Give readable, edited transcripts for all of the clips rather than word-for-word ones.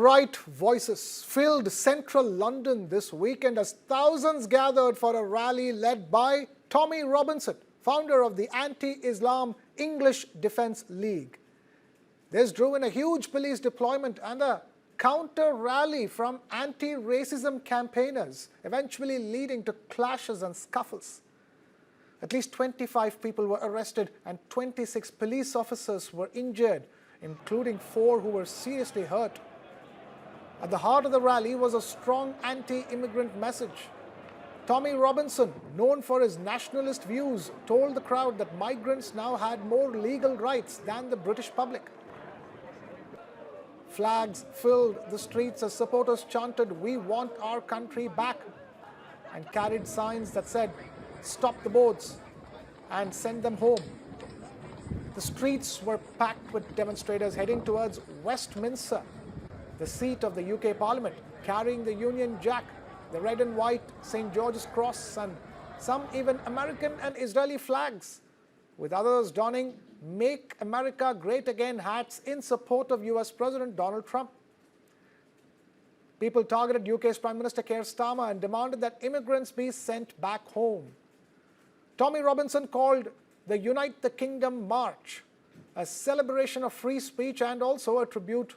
Alt-right voices filled central London this weekend as thousands gathered for a rally led by Tommy Robinson, founder of the Anti-Islam English Defence League. This drew in a huge police deployment and a counter-rally from anti-racism campaigners, eventually leading to clashes and scuffles. At least 25 people were arrested and 26 police officers were injured, including 4 who were seriously hurt. At the heart of the rally was a strong anti-immigrant message. Tommy Robinson, known for his nationalist views, told the crowd that migrants now had more legal rights than the British public. Flags filled the streets as supporters chanted, "We want our country back," and carried signs that said, "Stop the boats and send them home." The streets were packed with demonstrators heading towards Westminster, the seat of the UK Parliament, carrying the Union Jack, the red and white St. George's Cross, and some even American and Israeli flags, with others donning "Make America Great Again" hats in support of US President Donald Trump. People targeted UK's Prime Minister Keir Starmer and demanded that immigrants be sent back home. Tommy Robinson called the Unite the Kingdom March a celebration of free speech and also a tribute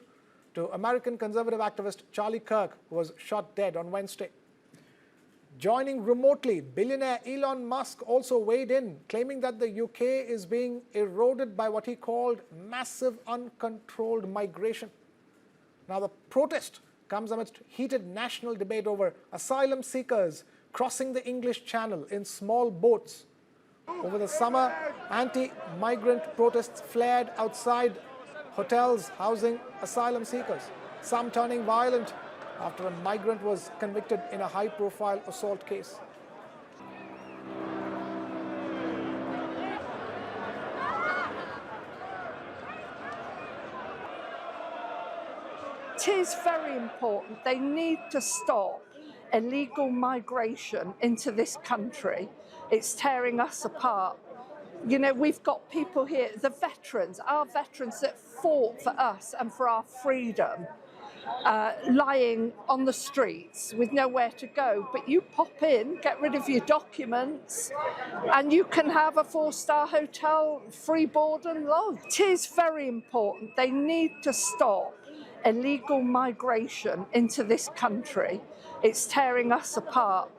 to American conservative activist Charlie Kirk, who was shot dead on Wednesday. Joining remotely, billionaire Elon Musk also weighed in, claiming that the UK is being eroded by what he called massive uncontrolled migration. Now, the protest comes amidst heated national debate over asylum seekers crossing the English Channel in small boats. Over the summer, anti-migrant protests flared outside hotels housing asylum seekers, some turning violent after a migrant was convicted in a high-profile assault case. It is very important. They need to stop illegal migration into this country. It's tearing us apart. You know, we've got people here, the veterans, our veterans that fought for us and for our freedom, lying on the streets with nowhere to go. But you pop in, get rid of your documents, and you can have a 4-star hotel, free board and lodge. It is very important. They need to stop illegal migration into this country. It's tearing us apart.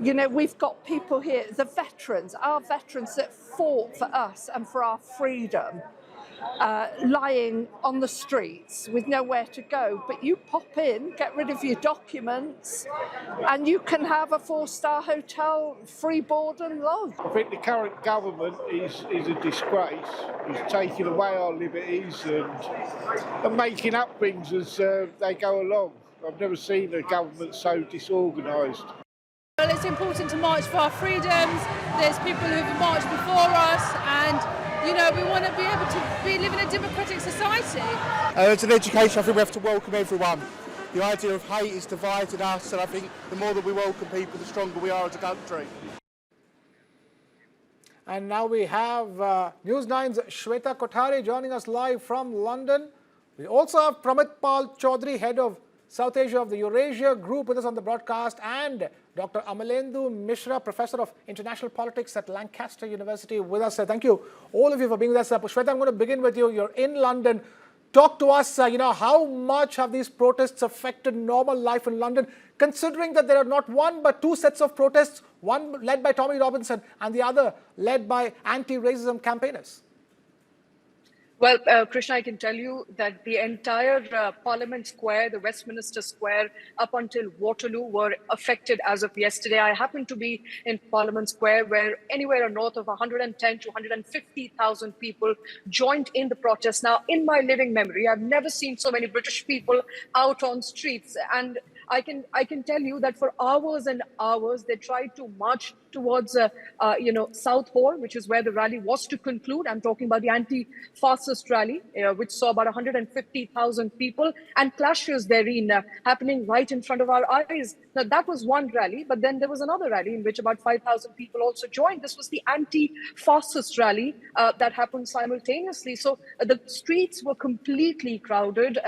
You know, we've got people here, the veterans, our veterans that fought for us and for our freedom, lying on the streets with nowhere to go. But you pop in, get rid of your documents, and you can have a 4-star hotel, free board and lodge. I think the current government is a disgrace. It's taking away our liberties and making up things as they go along. I've never seen a government so disorganised. Well, it's important to march for our freedoms. There's people who've marched before us, and you know, we want to be able to live in a democratic society. As an education, I think we have to welcome everyone. The idea of hate is divided us, and I think the more that we welcome people, the stronger we are as a country. And now we have News9's Shweta Kothari joining us live from London. We also have Pramit Pal Chaudhary, head of South Asia of the Eurasia Group, with us on the broadcast, and Dr. Amalendu Mishra, Professor of International Politics at Lancaster University, with us. Thank you, all of you, for being with us. Shweta, I'm going to begin with you. You're in London. Talk to us, how much have these protests affected normal life in London, considering that there are not one but 2 sets of protests, one led by Tommy Robinson and the other led by anti-racism campaigners? Well, Krishna, I can tell you that the entire Parliament Square, the Westminster Square, up until Waterloo were affected as of yesterday. I happen to be in Parliament Square, where anywhere north of 110 to 150,000 people joined in the protest. Now, in my living memory, I've never seen so many British people out on streets. And I can tell you that for hours and hours, they tried to march towards, Southall, which is where the rally was to conclude. I'm talking about the anti-fascist rally, which saw about 150,000 people and clashes therein happening right in front of our eyes. Now, that was one rally, but then there was another rally in which about 5,000 people also joined. This was the anti-fascist rally that happened simultaneously. So the streets were completely crowded.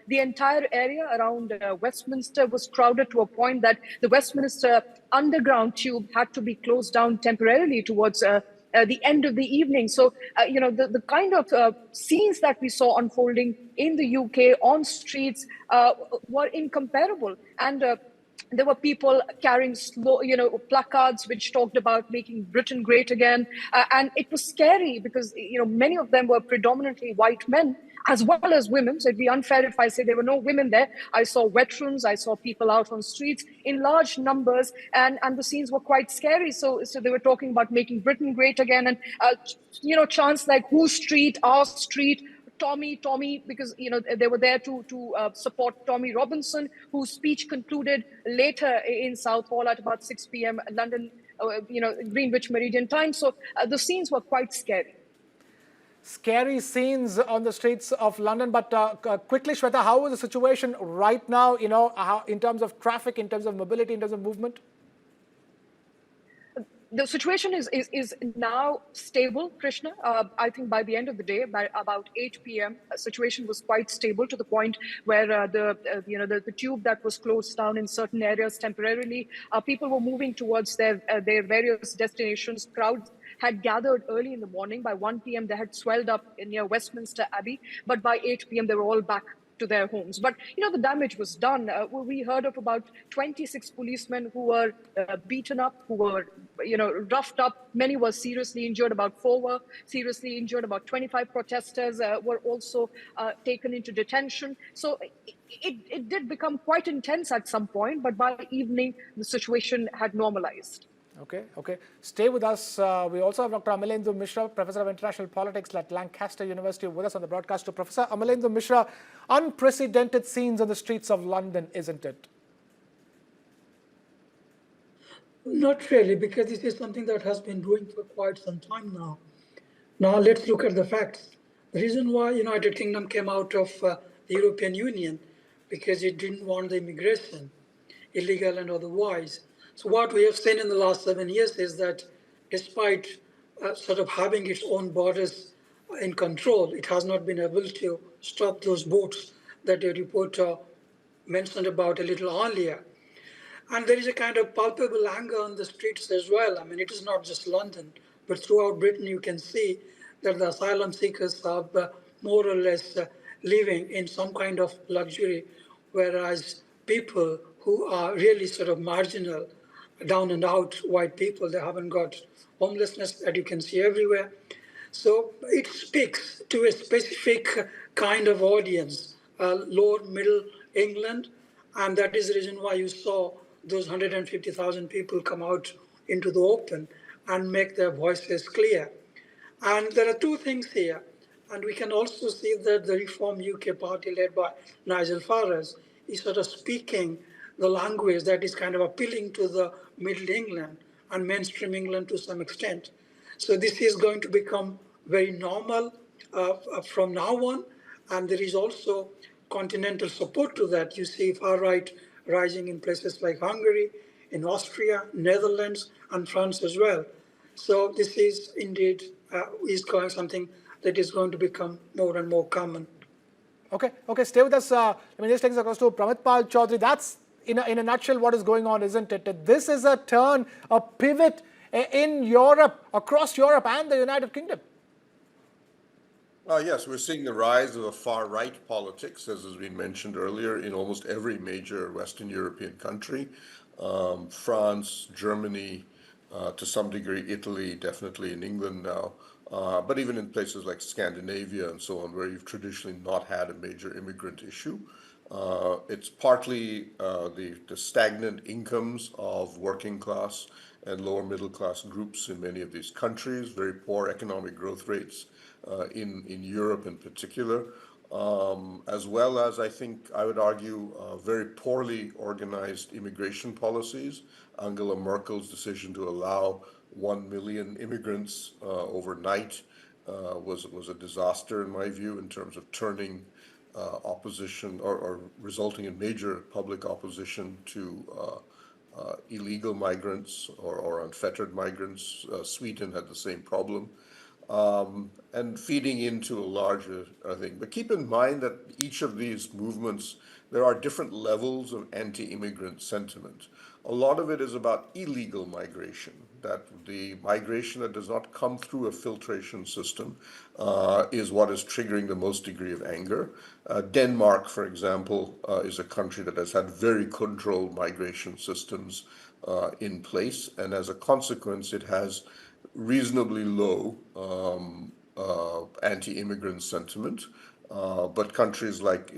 The entire area around Westminster was crowded to a point that the Westminster Underground tube had to be closed down temporarily towards the end of the evening. So, the kind of scenes that we saw unfolding in the UK on streets were incomparable. And there were people carrying placards which talked about making Britain great again. And it was scary because, many of them were predominantly white men as well as women. So it'd be unfair if I say there were no women there. I saw veterans, I saw people out on streets in large numbers, and the scenes were quite scary. So they were talking about making Britain great again, and chants like "Who Street, Our Street," Tommy, because they were there to support Tommy Robinson, whose speech concluded later in Southall at about 6 p.m. London, Greenwich Meridian time. So the scenes were quite scary. Scary scenes on the streets of London. But quickly, Shweta, how is the situation right now, in terms of traffic, in terms of mobility, in terms of movement? The situation is now stable, Krishna. I think by the end of the day, by about 8 p.m., the situation was quite stable to the point where the tube that was closed down in certain areas temporarily, people were moving towards their various destinations. Crowds had gathered early in the morning. By 1 p.m., they had swelled up near Westminster Abbey, but by 8 p.m., they were all back to their homes. But, the damage was done. We heard of about 26 policemen who were beaten up, who were, roughed up. Many were seriously injured. About 4 were seriously injured. About 25 protesters were also taken into detention. So it did become quite intense at some point, but by evening, the situation had normalized. Okay. Stay with us. We also have Dr. Amalendra Mishra, Professor of International Politics at Lancaster University, with us on the broadcast. To Professor Amalendra Mishra, unprecedented scenes on the streets of London, isn't it? Not really, because this is something that has been doing for quite some time now. Now let's look at the facts. The reason why United Kingdom came out of the European Union, because it didn't want the immigration, illegal and otherwise. So what we have seen in the last 7 years is that despite sort of having its own borders in control, it has not been able to stop those boats that the reporter mentioned about a little earlier. And there is a kind of palpable anger on the streets as well. I mean, it is not just London, but throughout Britain, you can see that the asylum seekers are more or less living in some kind of luxury, whereas people who are really sort of marginal, down and out white people, they haven't got homelessness that you can see everywhere. So it speaks to a specific kind of audience, lower middle England, and that is the reason why you saw those 150,000 people come out into the open and make their voices clear. And there are two things here. And we can also see that the Reform UK party led by Nigel Farage is sort of speaking the language that is kind of appealing to the Middle England and mainstream England to some extent. So this is going to become very normal from now on. And there is also continental support to that. You see far right rising in places like Hungary, in Austria, Netherlands, and France as well. So this is indeed something that is going to become more and more common. Okay, stay with us. Let me just take us across to Pramitpal Chaudhary. That's, in a nutshell, what is going on, isn't it? This is a turn, a pivot in Europe, across Europe and the United Kingdom. Yes, we're seeing the rise of a far-right politics, as has been mentioned earlier, in almost every major Western European country. France, Germany, to some degree Italy, definitely in England now, but even in places like Scandinavia and so on, where you've traditionally not had a major immigrant issue. It's partly the stagnant incomes of working class and lower middle class groups in many of these countries, very poor economic growth rates in Europe in particular. as well as, I think, I would argue, very poorly organized immigration policies. Angela Merkel's decision to allow 1 million immigrants overnight was a disaster, in my view, in terms of turning opposition or resulting in major public opposition to illegal migrants or unfettered migrants. Sweden had the same problem. And feeding into a larger thing. But keep in mind that each of these movements, there are different levels of anti-immigrant sentiment. A lot of it is about illegal migration, that the migration that does not come through a filtration system is what is triggering the most degree of anger. Denmark, for example, is a country that has had very controlled migration systems in place, and as a consequence, it has reasonably low anti-immigrant sentiment. But countries like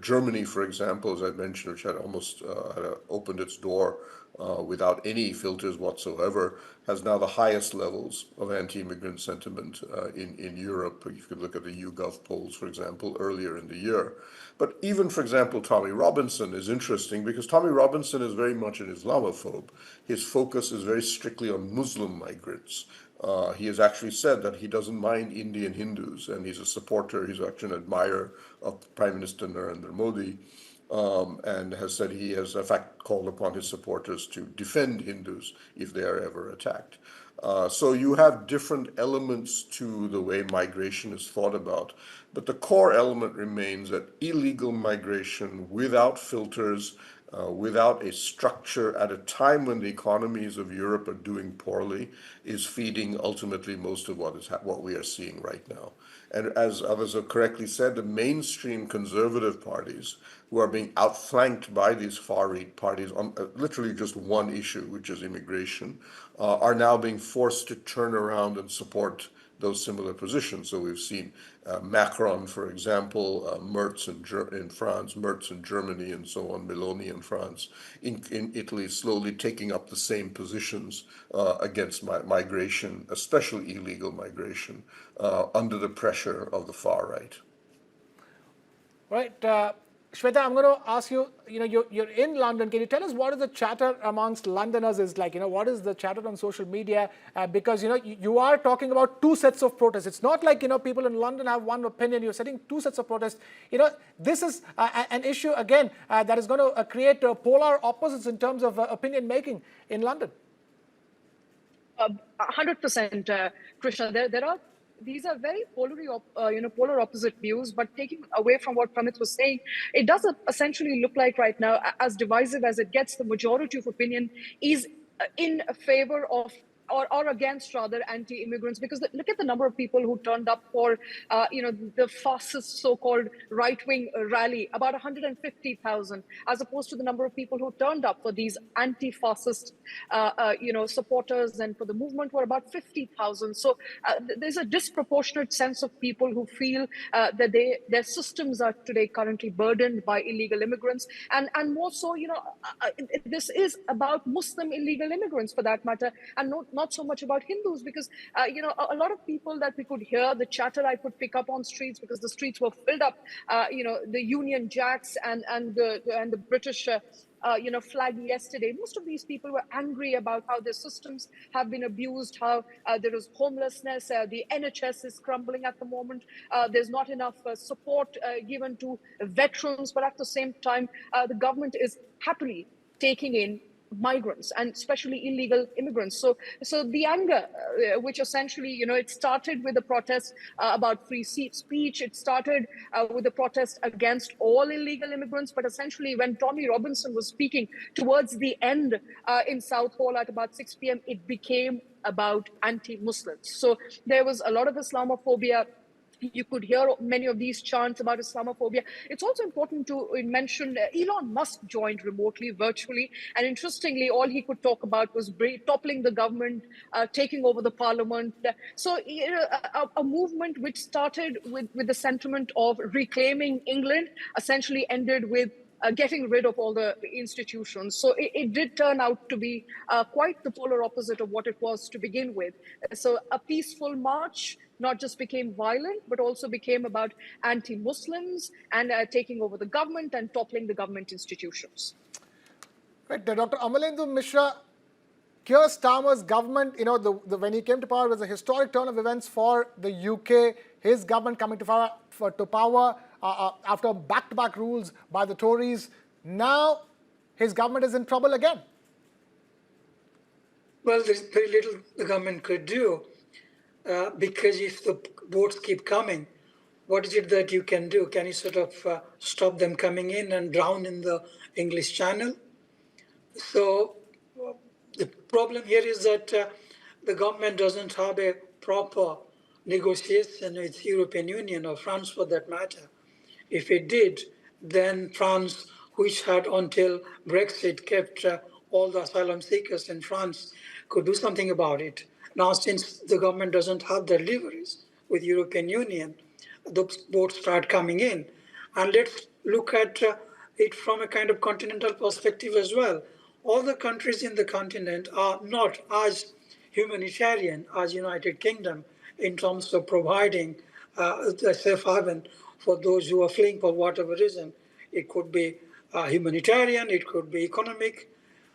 Germany, for example, as I mentioned, which had almost had opened its door without any filters whatsoever, has now the highest levels of anti-immigrant sentiment in Europe. You could look at the YouGov polls, for example, earlier in the year. But even, for example, Tommy Robinson is interesting because Tommy Robinson is very much an Islamophobe. His focus is very strictly on Muslim migrants. He has actually said that he doesn't mind Indian Hindus, and he's a supporter, he's actually an admirer of Prime Minister Narendra Modi, and has said he has, in fact, called upon his supporters to defend Hindus if they are ever attacked. So you have different elements to the way migration is thought about, but the core element remains that illegal migration without filters, without a structure at a time when the economies of Europe are doing poorly, is feeding ultimately most of what we are seeing right now. And as others have correctly said, the mainstream conservative parties, who are being outflanked by these far-right parties on literally just one issue, which is immigration, are now being forced to turn around and support those similar positions. So we've seen Macron, for example, Merz in France, Merz in Germany, and so on, Meloni in France, in Italy, slowly taking up the same positions against migration, especially illegal migration, under the pressure of the far right. Right. Shweta, I'm going to ask you, you're in London. Can you tell us what is the chatter amongst Londoners is like? What is the chatter on social media? Because, you are talking about two sets of protests. It's not like, people in London have one opinion. You're setting two sets of protests. This is an issue, again, that is going to create polar opposites in terms of opinion making in London. 100%, Krishna. These are very polar opposite views, but taking away from what Pramit was saying, it does essentially look like right now, as divisive as it gets, the majority of opinion is in favor of or against rather anti-immigrants, because look at the number of people who turned up for the fascist so-called right-wing rally, about 150,000, as opposed to the number of people who turned up for these anti-fascist supporters and for the movement were about 50,000. So there's a disproportionate sense of people who feel that their systems are today currently burdened by illegal immigrants, and more so, this is about Muslim illegal immigrants for that matter, and not so much about Hindus, because a lot of people that we could hear, the chatter I could pick up on streets, because the streets were filled up, the Union Jacks and the British flag yesterday. Most of these people were angry about how their systems have been abused, how there is homelessness, the NHS is crumbling at the moment, there's not enough support given to veterans, but at the same time, the government is happily taking in migrants, and especially illegal immigrants. So the anger, which essentially, it started with the protest about free speech. It started with the protest against all illegal immigrants. But essentially, when Tommy Robinson was speaking towards the end in Southall at about 6 p.m., it became about anti-Muslims. So there was a lot of Islamophobia. You could hear many of these chants about Islamophobia. It's also important to mention Elon Musk joined remotely, virtually. And interestingly, all he could talk about was toppling the government, taking over the parliament. So a movement which started with the sentiment of reclaiming England essentially ended with getting rid of all the institutions. So it did turn out to be quite the polar opposite of what it was to begin with. So a peaceful march not just became violent, but also became about anti-Muslims and taking over the government and toppling the government institutions. Right, Dr. Amalendu Mishra, Keir Starmer's government, when he came to power, was a historic turn of events for the UK. His government coming to power after back-to-back rules by the Tories. Now, his government is in trouble again. Well, there's very little the government could do because if the boats keep coming, what is it that you can do? Can you sort of stop them coming in and drown in the English Channel? So the problem here is that the government doesn't have a proper negotiation with European Union or France for that matter. If it did, then France, which had until Brexit kept all the asylum seekers in France, could do something about it. Now, since the government doesn't have the leverage with European Union, the boats start coming in. And let's look at it from a kind of continental perspective as well. All the countries in the continent are not as humanitarian as United Kingdom in terms of providing a safe haven for those who are fleeing for whatever reason. It could be humanitarian, it could be economic,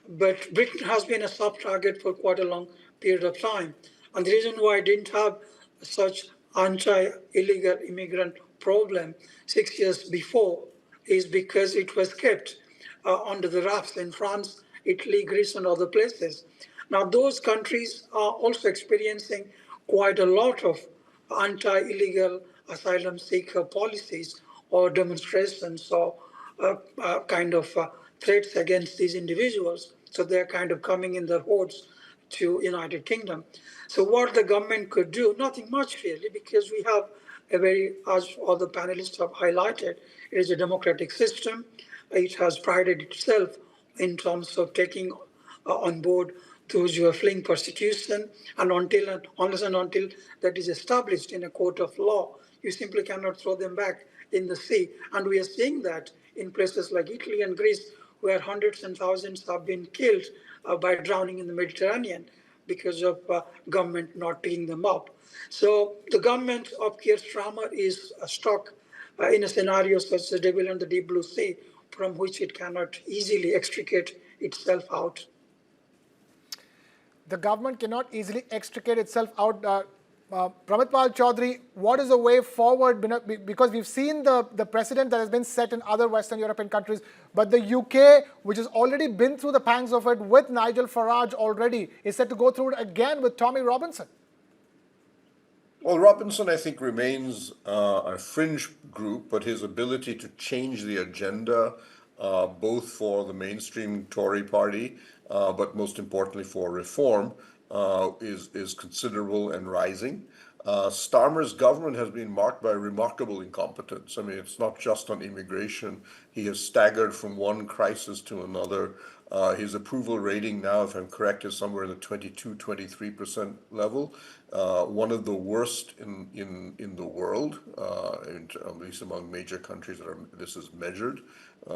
but Britain has been a soft target for quite a long period of time. And the reason why it didn't have such anti-illegal immigrant problem 6 years before is because it was kept under the wraps in France, Italy, Greece, and other places. Now, those countries are also experiencing quite a lot of anti-illegal asylum seeker policies or demonstrations or threats against these individuals. So they're kind of coming in their hordes to United Kingdom. So what the government could do, nothing much really, because we have a very, as all the panelists have highlighted, it is a democratic system. It has prided itself in terms of taking on board those who are fleeing persecution, and unless and until that is established in a court of law, you simply cannot throw them back in the sea. And we are seeing that in places like Italy and Greece, where hundreds and thousands have been killed by drowning in the Mediterranean because of government not picking them up. So the government of Keir Starmer is stuck in a scenario such as the devil in the deep blue sea, from which it cannot easily extricate itself out. The government cannot easily extricate itself out. Pramitpal Chaudhary, what is the way forward? Because we've seen the precedent that has been set in other Western European countries, but the UK, which has already been through the pangs of it with Nigel Farage already, is set to go through it again with Tommy Robinson. Well, Robinson, I think, remains a fringe group, but his ability to change the agenda, both for the mainstream Tory party, but most importantly for reform, is considerable and rising. Starmer's government has been marked by remarkable incompetence. I mean, it's not just on immigration. He has staggered from one crisis to another. His approval rating now, if I'm correct, is somewhere in the 22-23% level, one of the worst in the world, at least among major countries that this is measured.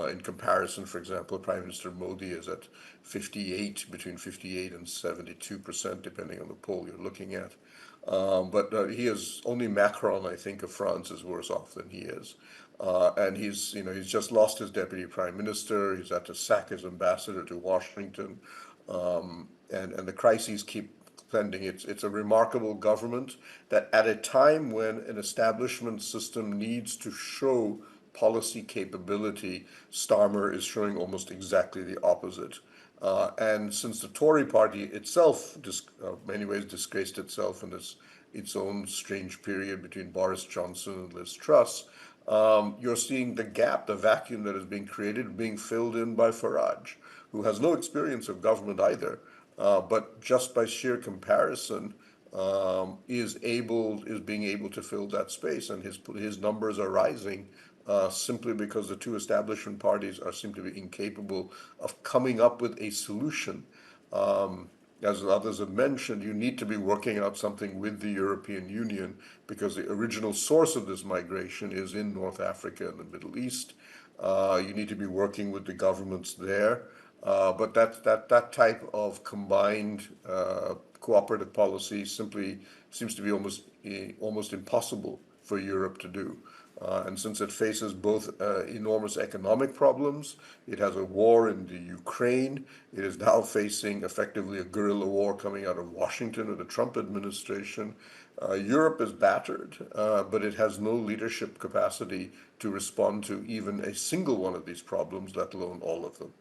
In comparison, for example, Prime Minister Modi is at between 58 and 72%, depending on the poll you're looking at. But he is only Macron, I think, of France is worse off than he is. And he's just lost his deputy prime minister. He's had to sack his ambassador to Washington, and the crises keep pending. It's a remarkable government that, at a time when an establishment system needs to show policy capability, Starmer is showing almost exactly the opposite. And since the Tory party itself, in many ways, disgraced itself in its own strange period between Boris Johnson and Liz Truss, you're seeing the gap, the vacuum that is being created, being filled in by Farage, who has no experience of government either, but just by sheer comparison is being able to fill that space, and his numbers are rising simply because the two establishment parties seem to be incapable of coming up with a solution. As others have mentioned, you need to be working out something with the European Union because the original source of this migration is in North Africa and the Middle East. You need to be working with the governments there. But that type of combined cooperative policy simply seems to be almost impossible for Europe to do. And since it faces both enormous economic problems, it has a war in the Ukraine, it is now facing effectively a guerrilla war coming out of Washington or the Trump administration. Europe is battered, but it has no leadership capacity to respond to even a single one of these problems, let alone all of them.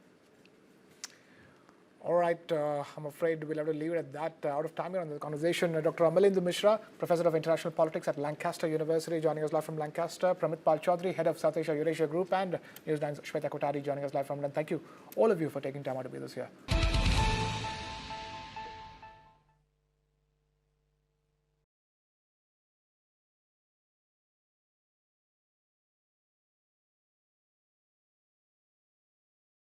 All right, I'm afraid we'll have to leave it at that. Out of time here on the conversation. Dr. Amalindu Mishra, Professor of International Politics at Lancaster University, joining us live from Lancaster. Pramit Pal Chaudhary, Head of South Asia Eurasia Group, and News9's Shweta Kothari, joining us live from London. Thank you, all of you, for taking time out to be with us here.